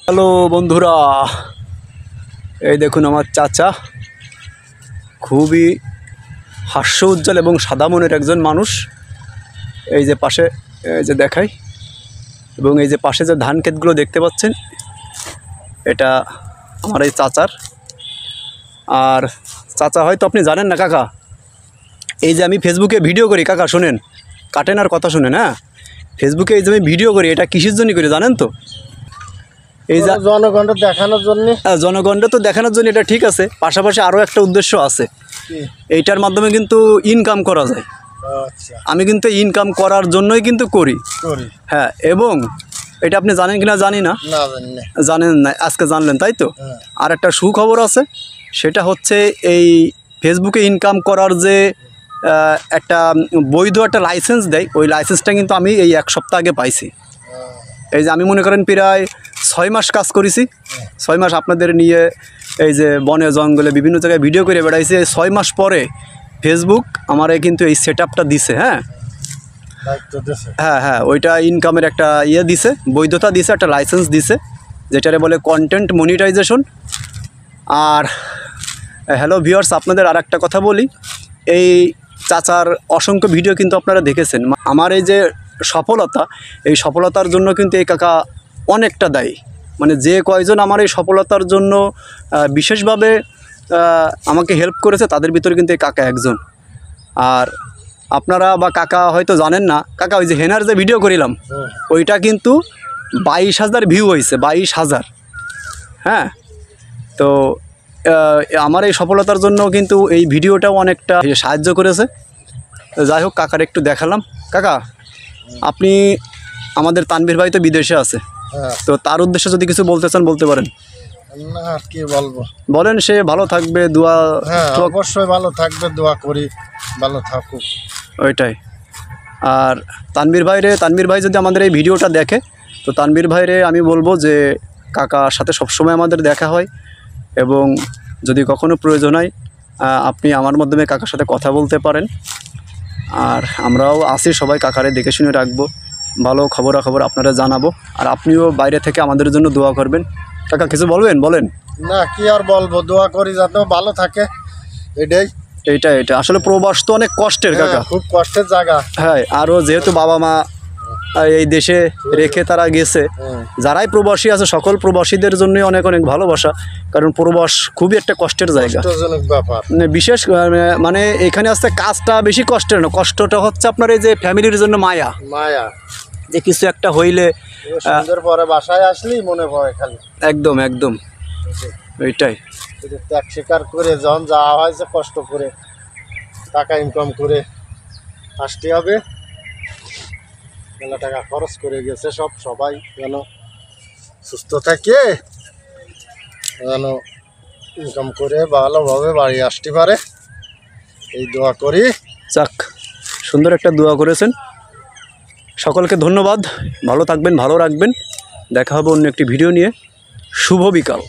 Hello বন্ধুরা, এই দেখুন আমার চাচা খুবই হাস্য উজ্জ্বল এবং সাদা মনের একজন মানুষ। এই যে পাশে এই যে দেখাই, এবং এই যে পাশে যে ধান ক্ষেতগুলো দেখতে পাচ্ছেন, এটা আমার এই চাচার। আর চাচা হয়তো আপনি জানেন না কাকা, এই যে আমি ফেসবুকে ভিডিও করি কাকা, শোনেন, কাটেন আর কথা শুনেন। হ্যাঁ, ফেসবুকে এই যে আমি ভিডিও করি, এটা কিসের জন্য করি জানেন তো? এই যে জনগণকে দেখানোর জন্য। জনগণকে তো দেখানোর জন্য, এটা ঠিক আছে, পাশাপাশি আরও একটা উদ্দেশ্য আছে। এইটার মাধ্যমে কিন্তু ইনকাম করা যায়। আচ্ছা, আমি কিন্তু ইনকাম করার জন্যই কিন্তু করি। হ্যাঁ, এবং এটা আপনি জানেন কিনা জানি না, জানেন না, আজকে জানলেন তাই তো। আর একটা সুখবর আছে, সেটা হচ্ছে এই ফেসবুকে ইনকাম করার যে একটা বৈধ একটা লাইসেন্স দেয়, ওই লাইসেন্সটা কিন্তু আমি এই এক সপ্তাহ আগে পাইছি। এই যে আমি মনে করেন প্রায় 6 মাস কাজ করেছি। 6 মাস আপনাদের নিয়ে এই যে বনে জঙ্গলে বিভিন্ন জায়গায় ভিডিও করে বেড়াইছি। এই 6 মাস পরে ফেসবুক আমারে কিন্তু এই সেট আপটা দিছে। হ্যাঁ হ্যাঁ হ্যাঁ, ওইটা ইনকামের একটা ইয়ে দিছে, বৈধতা দিছে, একটা লাইসেন্স দিছে, যেটারে বলে কন্টেন্ট মনিটাইজেশন। আর হ্যালো ভিউয়ার্স, আপনাদের আর একটা কথা বলি, এই চাচার অসংখ্য ভিডিও কিন্তু আপনারা দেখেছেন। আমার এই যে সফলতা, এই সফলতার জন্য কিন্তু এই কাকা অনেকটা দায়ী। মানে যে কয়জন আমার এই সফলতার জন্য বিশেষভাবে আমাকে হেল্প করেছে, তাদের ভিতরে কিন্তু এই কাকা একজন। আর আপনারা বা কাকা হয়তো জানেন না, কাকা ওই যে হেনার যে ভিডিও করিলাম, ওইটা কিন্তু 22,000 ভিউ হয়েছে, 22,000। হ্যাঁ, তো আমার এই সফলতার জন্য কিন্তু এই ভিডিওটাও অনেকটা সাহায্য করেছে। যাই হোক, কাকার একটু দেখালাম। কাকা, আপনি আমাদের তানভীর ভাই তো বিদেশে আছে, তো তার উদ্দেশ্যে যদি কিছু বলতে চান বলতে পারেন। না, আর কি বলবো, বলেন, সে ভালো থাকবে, দোয়া। হ্যাঁ, অবশ্যই ভালো থাকবে, দোয়া করি ভালো থাকুক, ওইটাই। আর তানভীর ভাই যদি আমাদের এই ভিডিওটা দেখে, তো তানভীর ভাইরে আমি বলবো যে কাকার সাথে সবসময় আমাদের দেখা হয়, এবং যদি কখনো প্রয়োজন হয় আপনি আমার মাধ্যমে কাকার সাথে কথা বলতে পারেন। আর আমরাও আছি, সবাই কাকারে দেখে শুনে রাখবো, ভালো খবরাখবর আপনারা জানাবো। আর আপনিও বাইরে থেকে আমাদের জন্য দোয়া করবেন। কাকা কিছু বলবেন? বলেন। না, কি আর বলবো, দোয়া করি যাতে ভালো থাকে, এটাই। এইটা আসলে প্রবাস তো অনেক কষ্টের কাকা, খুব কষ্টের জায়গা। হ্যাঁ, আরও যেহেতু বাবা মা এই দেশে রেখে তারা গেছে, যারাই প্রবাসী আছে সকল প্রবাসীদের জন্যই অনেক অনেক ভালোবাসা, কারণ প্রবাস খুবই একটা কষ্টের জায়গা, ব্যাপার। বিশেষ মানে এখানে আসতে কাজটা বেশি কষ্টের না, কষ্টটা হচ্ছে আপনার এই যে ফ্যামিলির জন্য মায়া, যে কিছু একটা হইলে পরে বাসায় আসলি মনে পড়ে খালি। একদম একদম, ওইটাই। ত্যাগ স্বীকার করে যখন যাওয়া হয়েছে, কষ্ট করে টাকা ইনকাম করে আসতে হবে, মেলা টাকা খরচ করে গেছে সবাই যেন সুস্থ থাকে, যেন ইনকাম করে ভালোভাবে বাড়ি আসতে পারে, এই দোয়া করি। যাক, সুন্দর একটা দোয়া করেছেন। সকলকে ধন্যবাদ, ভালো থাকবেন, ভালো রাখবেন। দেখা হবে অন্য একটি ভিডিও নিয়ে। শুভ বিকাল।